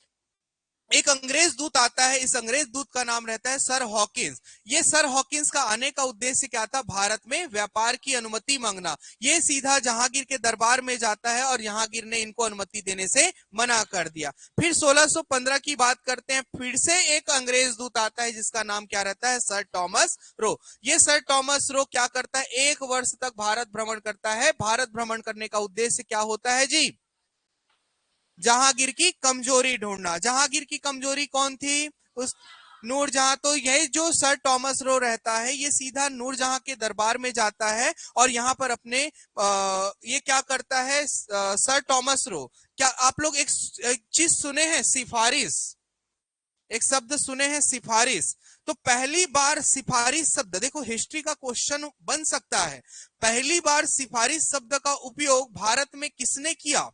एक अंग्रेज दूत आता है। इस अंग्रेज दूत का नाम रहता है सर हॉकिंस। ये सर हॉकिंस का आने का उद्देश्य क्या था? भारत में व्यापार की अनुमति मांगना। ये सीधा जहांगीर के दरबार में जाता है और जहांगीर ने इनको अनुमति देने से मना कर दिया। फिर 1615 की बात करते हैं। फिर से एक अंग्रेज दूत आता है जिसका नाम क्या रहता है? Sir Thomas Roe. ये सर टॉमस रो क्या करता है? 1 वर्ष तक भारत भ्रमण करता है। भारत भ्रमण करने का उद्देश्य क्या होता है जी? जहांगीर की कमजोरी ढूंढना। जहांगीर की कमजोरी कौन थी? उस नूरजहां। तो यही जो सर टॉमस रो रहता है, ये सीधा नूरजहां के दरबार में जाता है और यहाँ पर अपने ये क्या करता है? सर टॉमस रो, क्या आप लोग एक चीज सुने हैं? सिफारिश। एक शब्द सुने हैं? सिफारिश। तो पहली बार सिफारिश शब्द, देखो हिस्ट्री का क्वेश्चन बन सकता है। पहली बार सिफारिश शब्द का उपयोग भारत में किसने किया?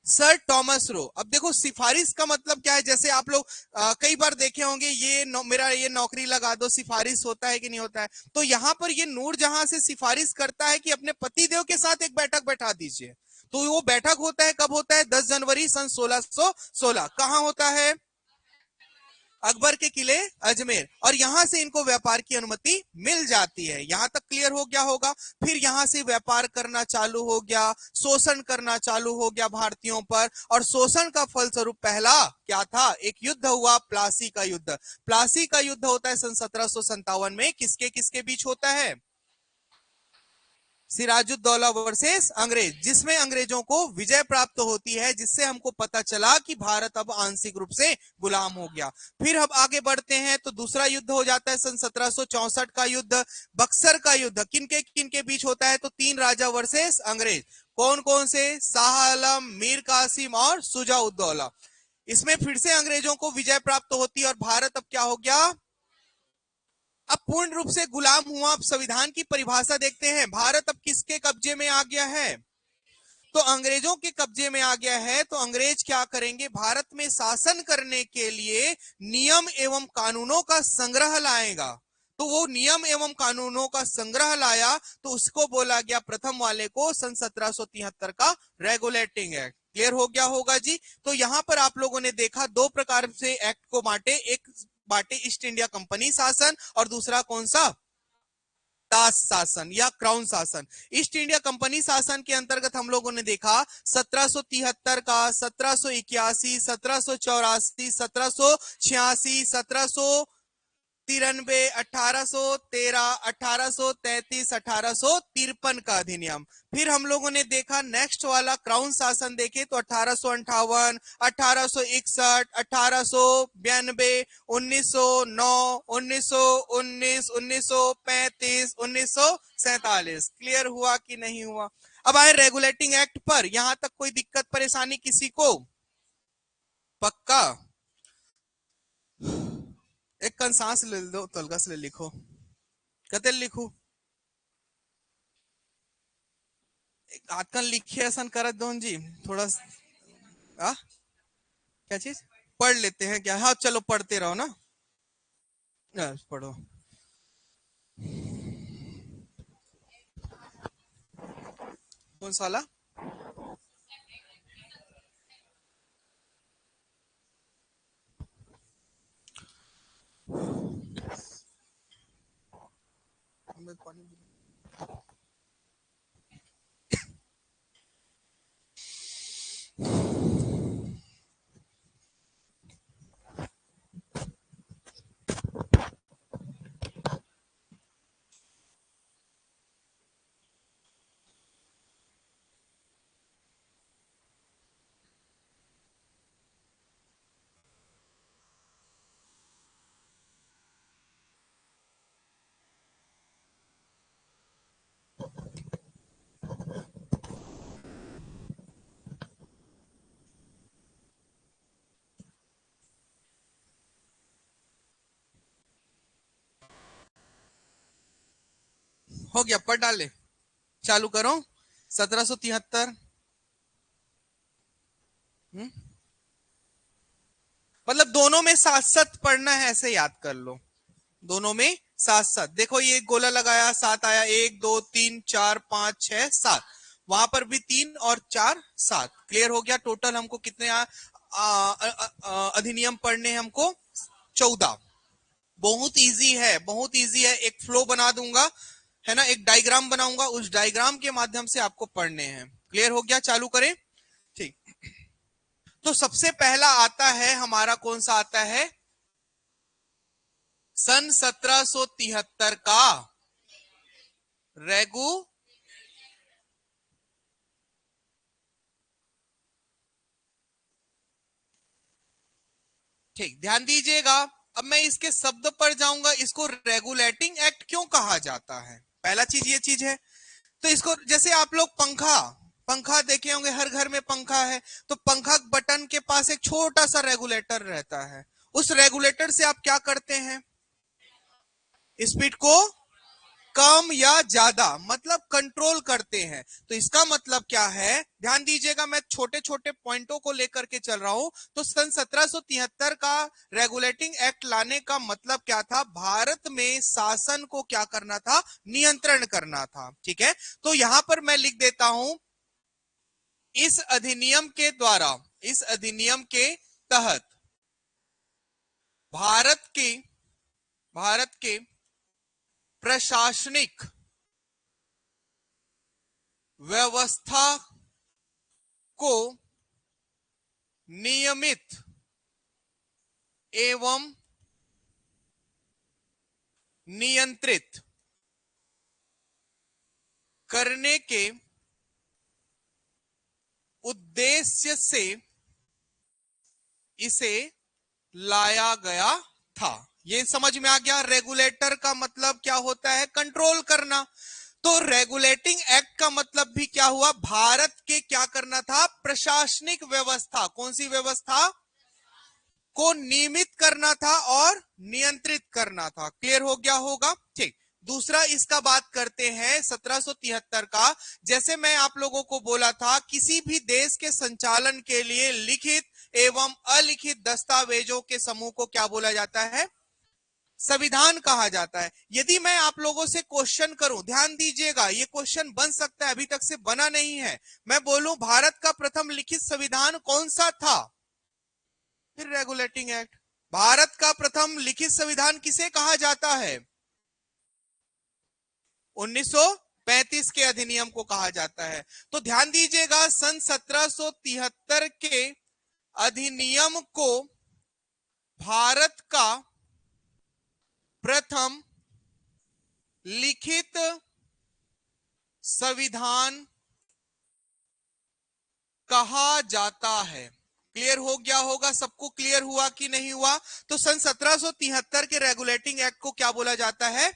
Sir Thomas Roe. अब देखो सिफारिश का मतलब क्या है? जैसे आप लोग कई बार देखे होंगे, मेरा ये नौकरी लगा दो, सिफारिश होता है कि नहीं होता है? तो यहां पर ये नूरजहां से सिफारिश करता है कि अपने पतिदेव के साथ एक बैठक बैठा दीजिए। तो वो बैठक होता है कब होता है? 10 जनवरी सन 1616। कहां होता है? अकबर के किले अजमेर। और यहां से इनको व्यापार की अनुमति मिल जाती है। यहां तक क्लियर हो गया होगा। फिर यहां से व्यापार करना चालू हो गया, शोषण करना चालू हो गया भारतीयों पर। और शोषण का फलस्वरूप पहला क्या था? एक युद्ध हुआ, प्लासी का युद्ध। प्लासी का युद्ध होता है सन 1757 में। किसके किसके बीच होता है? सिराजुद्दौला वर्सेस अंग्रेज, जिसमें अंग्रेजों को विजय प्राप्त होती है, जिससे हमको पता चला कि भारत अब आंशिक रूप से गुलाम हो गया। फिर हम आगे बढ़ते हैं तो दूसरा युद्ध हो जाता है सन 1764 का युद्ध, बक्सर का युद्ध। किनके बीच होता है? तो तीन राजा वर्सेस अंग्रेज। कौन कौन से? शाह आलम, मीर कासिम और शुजा-उद-दौला। इसमें फिर से अंग्रेजों को विजय प्राप्त होती है और भारत अब क्या हो गया? अब पूर्ण रूप से गुलाम हुआ। अब संविधान की परिभाषा देखते हैं, भारत अब किसके कब्जे में आ गया है? तो अंग्रेजों के कब्जे में आ गया है। तो अंग्रेज क्या करेंगे? भारत में शासन करने के लिए नियम एवं कानूनों का संग्रह लाएगा। तो वो नियम एवं कानूनों का संग्रह लाया, तो उसको बोला गया प्रथम वाले को सन 1773 का रेगुलेटिंग एक्ट। क्लियर हो गया होगा जी। तो यहां पर आप लोगों ने देखा दो प्रकार से एक्ट को बांटे, एक बांटे ईस्ट इंडिया कंपनी शासन और दूसरा कौन सा? दास शासन या क्राउन शासन। ईस्ट इंडिया कंपनी शासन के अंतर्गत हम लोगों ने देखा 1773 का, 1781, 1784, 1786, 1793, 1813, 1833, 1853 का अधिनियम। फिर हम लोगों ने देखा नेक्स्ट वाला क्राउन शासन देखे तो 1858, 1861, 1892, 1909, 1919, 1935, 1947। क्लियर हुआ कि नहीं हुआ? अब आए रेगुलेटिंग एक्ट पर। यहां तक कोई दिक्कत परेशानी किसी को? पक्का? एक कन सांस ले दो, तलगा से लिखो, कते लिखू, आजकल लिखे ऐसा कर दो जी थोड़ा। आ? क्या चीज? पढ़ लेते हैं क्या? हाँ चलो पढ़ते रहो ना। पढ़ो। कौन साला? हो गया, पढ़ डाले। चालू करो। 1773। मतलब दोनों में साथ साथ पढ़ना है, ऐसे याद कर लो। दोनों में साथ साथ देखो, ये गोला लगाया, सात आया, 1 2 3 4 5 6 7। वहां पर भी 3 और 4 7। क्लियर हो गया? टोटल हमको कितने अधिनियम पढ़ने हैं? हमको 14। बहुत इजी है, बहुत इजी है। एक फ्लो बना दूंगा, है ना, एक डायग्राम बनाऊंगा, उस डायग्राम के माध्यम से आपको पढ़ने हैं। क्लियर हो गया? चालू करें। ठीक। तो सबसे पहला आता है हमारा, कौन सा आता है? सन 1773 का रेगू। ठीक, ध्यान दीजिएगा। अब मैं इसके शब्द पर जाऊंगा। इसको रेगुलेटिंग एक्ट क्यों कहा जाता है? पहला चीज ये चीज है। तो इसको, जैसे आप लोग पंखा पंखा देखे होंगे, हर घर में पंखा है, तो पंखा बटन के पास एक छोटा सा रेगुलेटर रहता है। उस रेगुलेटर से आप क्या करते हैं? स्पीड को कम या ज्यादा, मतलब कंट्रोल करते हैं। तो इसका मतलब क्या है? ध्यान दीजिएगा, मैं छोटे छोटे पॉइंटों को लेकर के चल रहा हूं। तो सन 1773 का रेगुलेटिंग एक्ट लाने का मतलब क्या था? भारत में शासन को क्या करना था? नियंत्रण करना था। ठीक है, तो यहां पर मैं लिख देता हूं, इस अधिनियम के द्वारा, इस अधिनियम के तहत भारत के भारत के प्रशासनिक व्यवस्था को नियमित एवं नियंत्रित करने के उद्देश्य से इसे लाया गया था। ये समझ में आ गया। रेगुलेटर का मतलब क्या होता है? कंट्रोल करना। तो रेगुलेटिंग एक्ट का मतलब भी क्या हुआ? भारत के क्या करना था? प्रशासनिक व्यवस्था। कौन सी व्यवस्था को नियमित करना था और नियंत्रित करना था। क्लियर हो गया होगा? ठीक। दूसरा इसका बात करते हैं 1773 का। जैसे मैं आप लोगों को बोला था, किसी भी देश के संचालन के लिए लिखित एवं अलिखित दस्तावेजों के समूह को क्या बोला जाता है? संविधान कहा जाता है। यदि मैं आप लोगों से क्वेश्चन करूं, ध्यान दीजिएगा, ये क्वेश्चन बन सकता है, अभी तक से बना नहीं है। मैं बोलूं भारत का प्रथम लिखित संविधान कौन सा था? फिर रेगुलेटिंग एक्ट। भारत का प्रथम लिखित संविधान किसे कहा जाता है? 1935 के अधिनियम को कहा जाता है। तो ध्यान दीजिएगा, सन 1773 के अधिनियम को भारत का प्रथम लिखित संविधान कहा जाता है। क्लियर हो गया होगा? सबको क्लियर हुआ कि नहीं हुआ? तो सन 1773 के रेगुलेटिंग एक्ट को क्या बोला जाता है?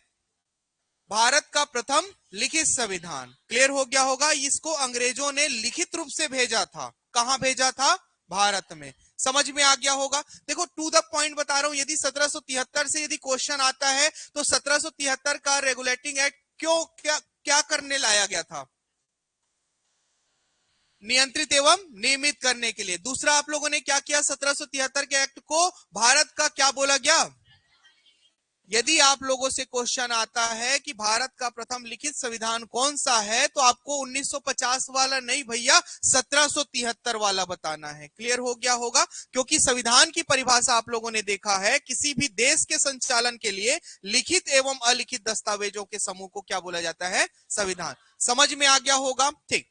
भारत का प्रथम लिखित संविधान। क्लियर हो गया होगा? इसको अंग्रेजों ने लिखित रूप से भेजा था। कहां भेजा था? भारत में। समझ में आ गया होगा? देखो, टू द पॉइंट बता रहा हूं। यदि 1773 से यदि क्वेश्चन आता है तो 1773 का रेगुलेटिंग एक्ट क्यों, क्या करने लाया गया था? नियंत्रित एवं नियमित करने के लिए। दूसरा, आप लोगों ने क्या किया? 1773 के एक्ट को भारत का क्या बोला गया? यदि आप लोगों से क्वेश्चन आता है कि भारत का प्रथम लिखित संविधान कौन सा है, तो आपको 1950 वाला नहीं भैया, 1773 वाला बताना है। क्लियर हो गया होगा? क्योंकि संविधान की परिभाषा आप लोगों ने देखा है, किसी भी देश के संचालन के लिए लिखित एवं अलिखित दस्तावेजों के समूह को क्या बोला जाता है? संविधान। समझ में आ गया होगा? ठीक,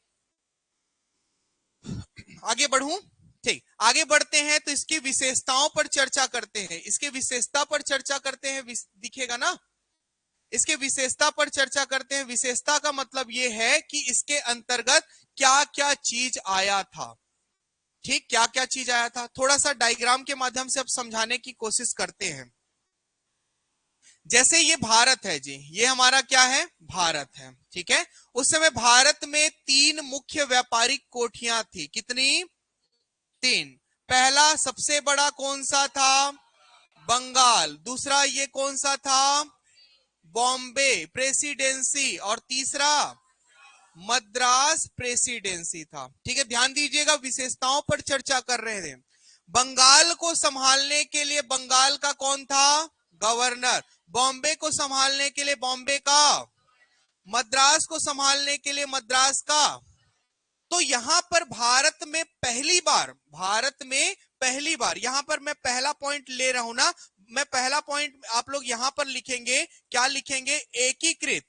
आगे बढ़ूं? ठीक, आगे बढ़ते हैं तो इसकी विशेषताओं पर चर्चा करते हैं। इसके विशेषता पर चर्चा करते हैं, दिखेगा ना? इसके विशेषता पर चर्चा करते हैं। विशेषता का मतलब यह है कि इसके अंतर्गत क्या क्या चीज आया था। ठीक, क्या क्या चीज आया था, थोड़ा सा डायग्राम के माध्यम से अब समझाने की कोशिश करते हैं। जैसे ये भारत है जी, ये हमारा क्या है? भारत है। ठीक है, उस समय भारत में 3 मुख्य व्यापारिक कोठियां थी। कितनी? 3। पहला सबसे बड़ा कौन सा था? बंगाल। दूसरा ये कौन सा था? बॉम्बे प्रेसिडेंसी। और तीसरा मद्रास प्रेसिडेंसी था। ठीक है, ध्यान दीजिएगा, विशेषताओं पर चर्चा कर रहे थे। बंगाल को संभालने के लिए बंगाल का कौन था? गवर्नर। बॉम्बे को संभालने के लिए बॉम्बे का। मद्रास को संभालने के लिए मद्रास का। तो यहां पर भारत में पहली बार यहां पर मैं पहला पॉइंट ले रहा हूं ना, मैं पहला पॉइंट आप लोग यहां पर लिखेंगे। क्या लिखेंगे? एकीकृत।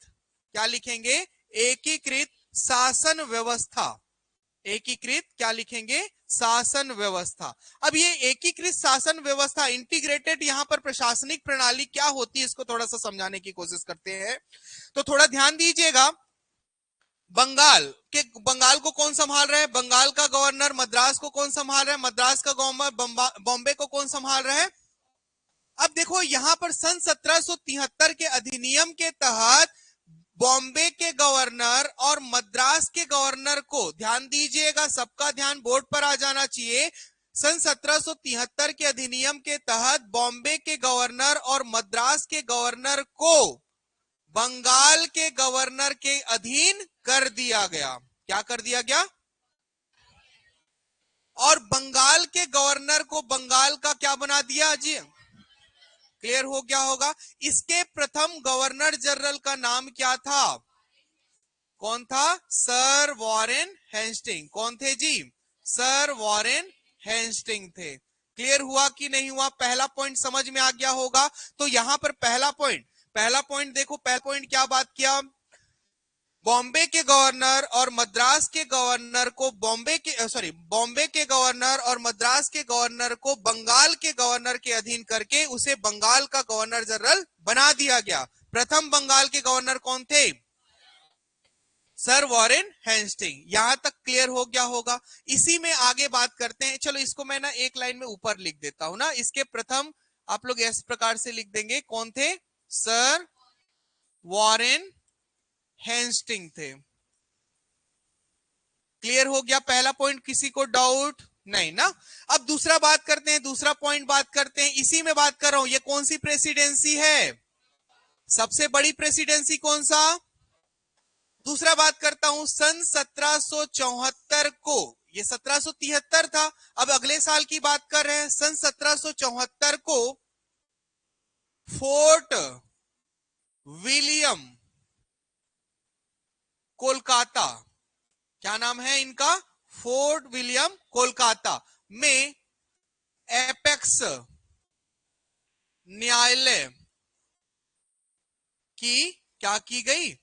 क्या लिखेंगे? एकीकृत शासन व्यवस्था। एकीकृत क्या लिखेंगे? शासन व्यवस्था। अब ये एकीकृत शासन व्यवस्था, इंटीग्रेटेड यहां पर प्रशासनिक प्रणाली क्या होती है, इसको थोड़ा सा समझाने की कोशिश करते हैं। तो थोड़ा ध्यान दीजिएगा, बंगाल को कौन संभाल रहा है? बंगाल का गवर्नर। मद्रास को कौन संभाल रहा है? मद्रास का गवर्नर। बॉम्बे को कौन संभाल रहा है? अब देखो, यहां पर सन 1773 के अधिनियम के तहत बॉम्बे के गवर्नर और मद्रास के गवर्नर को, ध्यान दीजिएगा, सबका ध्यान बोर्ड पर आ जाना चाहिए। सन 1773 के अधिनियम के तहत बॉम्बे के गवर्नर और मद्रास के गवर्नर को बंगाल के गवर्नर के अधीन कर दिया गया। क्या कर दिया गया? और बंगाल के गवर्नर को बंगाल का क्या बना दिया जी? क्लियर हो गया होगा? इसके प्रथम गवर्नर जनरल का नाम क्या था? कौन था? Sir Warren Hasting. कौन थे जी? सर वॉरेन हेस्टिंग थे। क्लियर हुआ कि नहीं हुआ? पहला पॉइंट समझ में आ गया होगा। तो यहां पर पहला पॉइंट देखो, पहला पॉइंट क्या बात किया? बॉम्बे के गवर्नर और मद्रास के गवर्नर को बॉम्बे के गवर्नर और मद्रास के गवर्नर को बंगाल के गवर्नर के अधीन करके उसे बंगाल का गवर्नर जनरल बना दिया गया। प्रथम बंगाल के गवर्नर कौन थे? Sir Warren Hasting. यहां तक क्लियर हो गया होगा। इसी में आगे बात करते हैं। चलो इसको मैं ना एक लाइन में ऊपर लिख देता हूं ना। इसके प्रथम आप लोग इस प्रकार से लिख देंगे, कौन थे? सर वॉरेन हेस्टिंग थे। क्लियर हो गया पहला पॉइंट? किसी को डाउट नहीं ना? अब दूसरा बात करते हैं, दूसरा पॉइंट बात करते हैं। इसी में बात कर रहा हूं, ये कौन सी प्रेसिडेंसी है? सबसे बड़ी प्रेसिडेंसी कौन सा? दूसरा बात करता हूं, सन 1774 को, ये 1773 था, अब अगले साल की बात कर रहे हैं, सन 1774 को फोर्ट विलियम कोलकाता, क्या नाम है इनका? फोर्ट विलियम कोलकाता में एपेक्स न्यायालय की क्या की गई?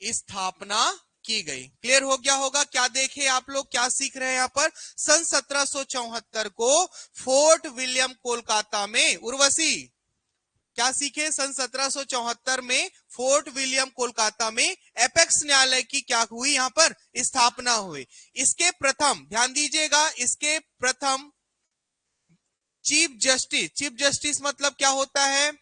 स्थापना की गई। क्लियर हो गया होगा? क्या देखे आप लोग, क्या सीख रहे हैं यहां पर? सन 1774 को फोर्ट विलियम कोलकाता में, उर्वशी क्या सीखे? सन 1774 में फोर्ट विलियम कोलकाता में एपेक्स न्यायालय की क्या हुई? यहां पर स्थापना हुई। इसके प्रथम, ध्यान दीजिएगा, इसके प्रथम चीफ जस्टिस, चीफ जस्टिस मतलब क्या होता है?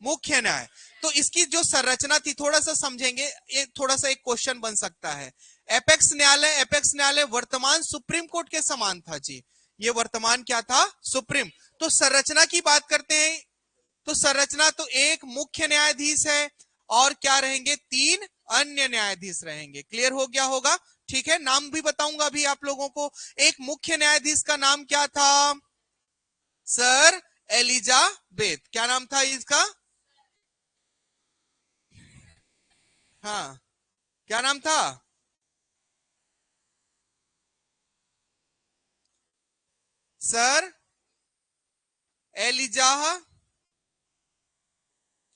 मुख्य न्याय। तो इसकी जो संरचना थी थोड़ा सा समझेंगे, ये थोड़ा सा एक क्वेश्चन बन सकता है। एपेक्स न्यायालय, एपेक्स न्यायालय वर्तमान सुप्रीम कोर्ट के समान था जी। ये वर्तमान क्या था? सुप्रीम। तो संरचना की बात करते हैं, तो संरचना तो एक मुख्य न्यायाधीश है और क्या रहेंगे? 3 अन्य न्यायाधीश रहेंगे। क्लियर हो गया होगा? ठीक है, नाम भी बताऊंगा अभी आप लोगों को। एक मुख्य न्यायाधीश का नाम क्या था? Sir Elizabeth. क्या नाम था इसका? हाँ, क्या नाम था? Sir Elijah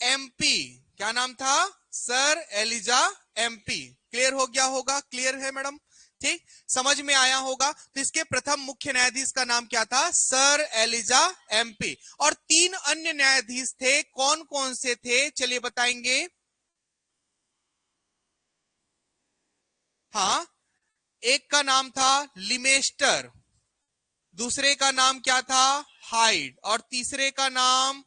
MP. क्या नाम था? Sir Elijah MP. क्लियर हो गया होगा? क्लियर है मैडम? ठीक, समझ में आया होगा। तो इसके प्रथम मुख्य न्यायाधीश का नाम क्या था? Sir Elijah Impey. और 3 अन्य न्यायाधीश थे, कौन कौन से थे? चलिए बताएंगे। हाँ, एक का नाम था लिमेस्टर, दूसरे का नाम क्या था? हाइड, और तीसरे का नाम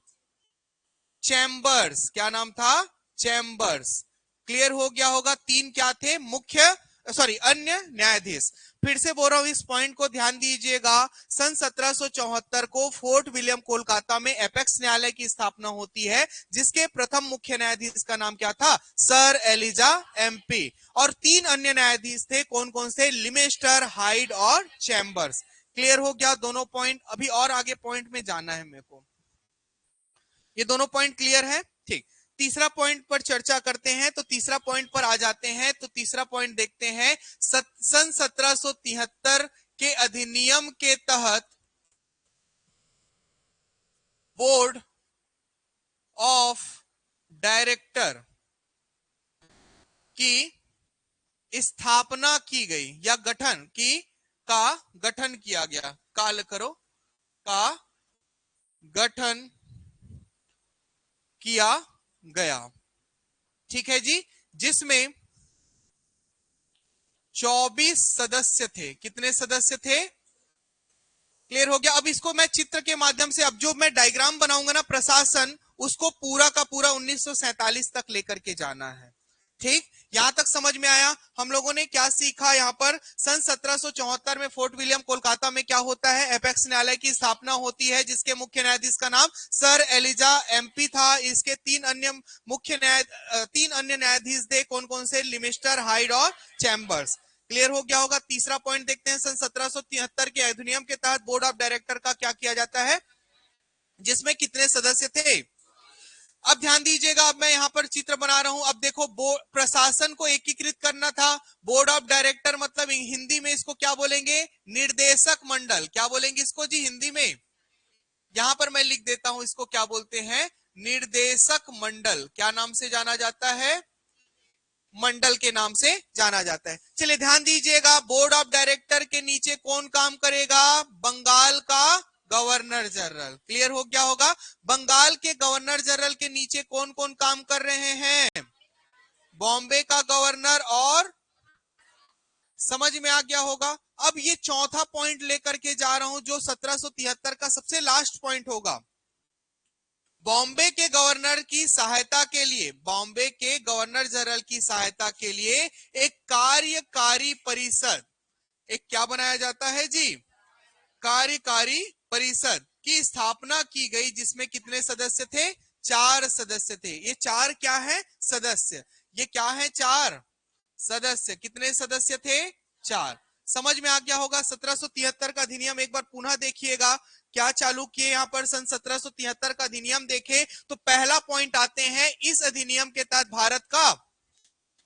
चैम्बर्स। क्या नाम था? चैम्बर्स। क्लियर हो गया होगा? 3 क्या थे? मुख्य, सॉरी, अन्य न्यायाधीश। फिर से बोल रहा हूं, इस पॉइंट को ध्यान दीजिएगा। सन 1774 को फोर्ट विलियम कोलकाता में एपेक्स न्यायालय की स्थापना होती है, जिसके प्रथम मुख्य न्यायाधीश का नाम क्या था? Sir Elijah Impey. और 3 अन्य न्यायाधीश थे, कौन कौन से? लिमेस्टर, हाइड और चैम्बर्स। क्लियर हो गया दोनों पॉइंट? अभी और आगे पॉइंट में जाना है मेरे को। ये दोनों पॉइंट क्लियर है? ठीक, तीसरा पॉइंट पर चर्चा करते हैं। तो तीसरा पॉइंट पर आ जाते हैं। तो तीसरा पॉइंट देखते हैं, सन 1773 के अधिनियम के तहत बोर्ड ऑफ डायरेक्टर की स्थापना की गई, या गठन की, का गठन किया गया। काल करो, का गठन किया गया। ठीक है जी, जिसमें 24 सदस्य थे। कितने सदस्य थे? क्लियर हो गया? अब इसको मैं चित्र के माध्यम से, अब जो मैं डायग्राम बनाऊंगा ना प्रशासन, उसको पूरा का पूरा 1947 तक लेकर के जाना है। ठीक, यहां तक समझ में आया? हम लोगों ने क्या सीखा यहां पर? सन 1774 में फोर्ट विलियम कोलकाता में क्या होता है? एपेक्स न्यायालय की स्थापना होती है, जिसके मुख्य न्यायाधीश का नाम सर एलिजा एमपी था। इसके 3 अन्य मुख्य 3 अन्य न्यायाधीश थे, कौन कौन से? लिमिस्टर, हाइड और चैम्बर्स। क्लियर हो गया होगा? तीसरा पॉइंट देखते हैं, सन 1773 के अधिनियम के तहत बोर्ड ऑफ डायरेक्टर का क्या किया जाता है, जिसमें कितने सदस्य थे? अब ध्यान दीजिएगा, अब मैं यहां पर चित्र बना रहा हूं। अब देखो, प्रशासन को एकीकृत करना था। बोर्ड ऑफ डायरेक्टर मतलब हिंदी में इसको क्या बोलेंगे? निर्देशक मंडल। क्या बोलेंगे इसको जी हिंदी में? यहां पर मैं लिख देता हूं, इसको क्या बोलते हैं? निर्देशक मंडल। क्या नाम से जाना जाता है? मंडल के नाम से जाना जाता है। चलिए ध्यान दीजिएगा, बोर्ड ऑफ डायरेक्टर के नीचे कौन काम करेगा? बंगाल का गवर्नर जनरल। क्लियर हो गया होगा? बंगाल के गवर्नर जनरल के नीचे कौन कौन काम कर रहे हैं? बॉम्बे का गवर्नर और समझ में आ गया होगा। अब ये चौथा पॉइंट लेकर के जा रहा हूं जो 1773 का सबसे लास्ट पॉइंट होगा। बॉम्बे के गवर्नर की सहायता के लिए, बॉम्बे के गवर्नर जनरल की सहायता के लिए एक कार्यकारी परिषद, एक क्या बनाया जाता है जी, कार्यकारी परिषद की स्थापना की गई, जिसमें कितने सदस्य थे, 4 सदस्य थे। ये 4 क्या है, सदस्य। ये क्या है, 4 सदस्य। कितने सदस्य थे, 4। समझ में आ गया होगा। 1773 का अधिनियम एक बार पुनः देखिएगा, क्या चालू किए यहां पर सन 1773 का अधिनियम देखे तो पहला पॉइंट आते हैं, इस अधिनियम के तहत भारत का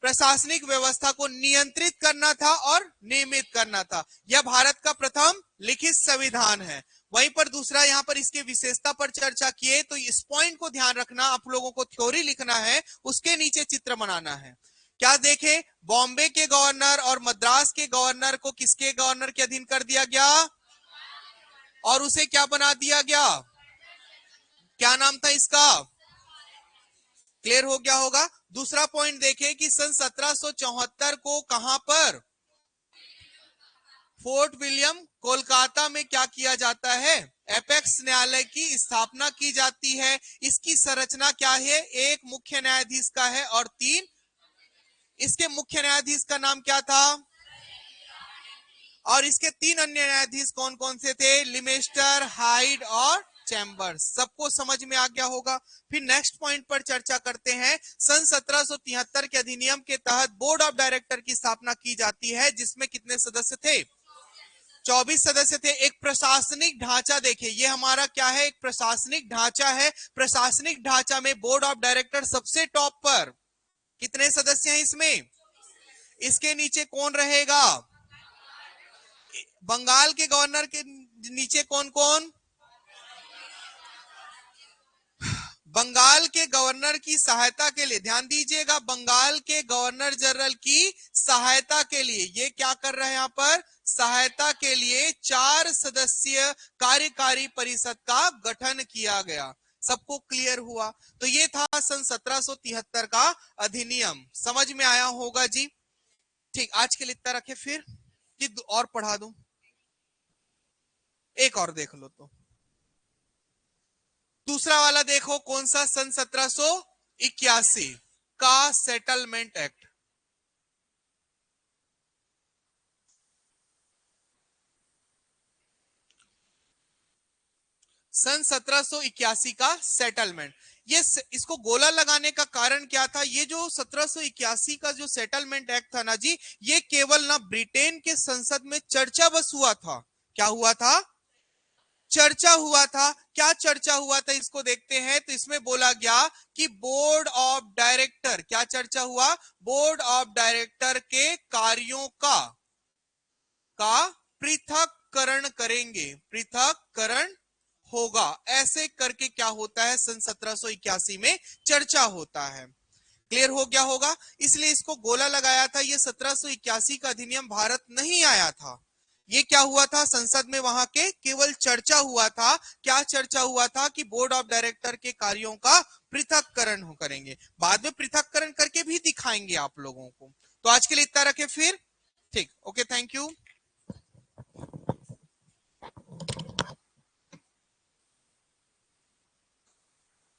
प्रशासनिक व्यवस्था को नियंत्रित करना था और नियमित करना था। यह भारत का प्रथम लिखित संविधान है। वहीं पर दूसरा, यहां पर इसके विशेषता पर चर्चा किए तो इस पॉइंट को ध्यान रखना, आप लोगों को थ्योरी लिखना है, उसके नीचे चित्र बनाना है। क्या देखे, बॉम्बे के गवर्नर और मद्रास के गवर्नर को किसके गवर्नर के अधीन कर दिया गया और उसे क्या बना दिया गया, क्या नाम था इसका, क्लियर हो गया होगा। दूसरा पॉइंट देखें कि सन 1774 को कहां पर, फोर्ट विलियम कोलकाता में क्या किया जाता है, एपेक्स न्यायालय की स्थापना की जाती है। इसकी संरचना क्या है, एक मुख्य न्यायाधीश का है और 3, इसके मुख्य न्यायाधीश का नाम क्या था और इसके 3 अन्य न्यायाधीश कौन कौन से थे, लिमेस्टर, हाइड और चैम्बर्स। सबको समझ में आ गया होगा। फिर नेक्स्ट पॉइंट पर चर्चा करते हैं। सन 1773 के अधिनियम के तहत बोर्ड ऑफ डायरेक्टर की स्थापना की जाती है, जिसमें कितने सदस्य थे, 24 सदस्य थे। एक प्रशासनिक ढांचा देखिए, ये हमारा क्या है, एक प्रशासनिक ढांचा है। प्रशासनिक ढांचा में बोर्ड ऑफ डायरेक्टर सबसे टॉप पर, कितने सदस्य हैं इसमें, इसके नीचे कौन रहेगा, बंगाल के गवर्नर के नीचे कौन कौन, बंगाल के गवर्नर की सहायता के लिए, ध्यान दीजिएगा, बंगाल के गवर्नर जनरल की सहायता के लिए, ये क्या कर रहे हैं यहां पर, सहायता के लिए 4 सदस्यीय कार्यकारी परिषद का गठन किया गया। सबको क्लियर हुआ। तो ये था सन 1773 का अधिनियम। समझ में आया होगा जी। ठीक, आज के लिए इतना रखे, फिर कि और पढ़ा दूं, एक और देख लो। तो दूसरा वाला देखो, कौन सा, सन 1781 का सेटलमेंट एक्ट। सन 1781 का सेटलमेंट, ये इसको गोला लगाने का कारण क्या था, ये जो 1781 का जो सेटलमेंट एक्ट था ना जी, ये केवल ना ब्रिटेन के संसद में चर्चा बस हुआ था। क्या हुआ था, चर्चा हुआ था। क्या चर्चा हुआ था इसको देखते हैं। तो इसमें बोला गया कि बोर्ड ऑफ डायरेक्टर, क्या चर्चा हुआ, बोर्ड ऑफ डायरेक्टर के कार्यों का पृथककरण करेंगे, पृथककरण होगा। ऐसे करके क्या होता है, सन 1781 में चर्चा होता है। क्लियर हो गया होगा। इसलिए इसको गोला लगाया था। ये 1781 का अधिनियम भारत नहीं आया था, ये क्या हुआ था, संसद में वहां के केवल चर्चा हुआ था। क्या चर्चा हुआ था कि बोर्ड ऑफ डायरेक्टर के कार्यों का पृथककरण करेंगे। बाद में पृथककरण करके भी दिखाएंगे आप लोगों को। तो आज के लिए इतना रखें फिर। ठीक, ओके, थैंक यू।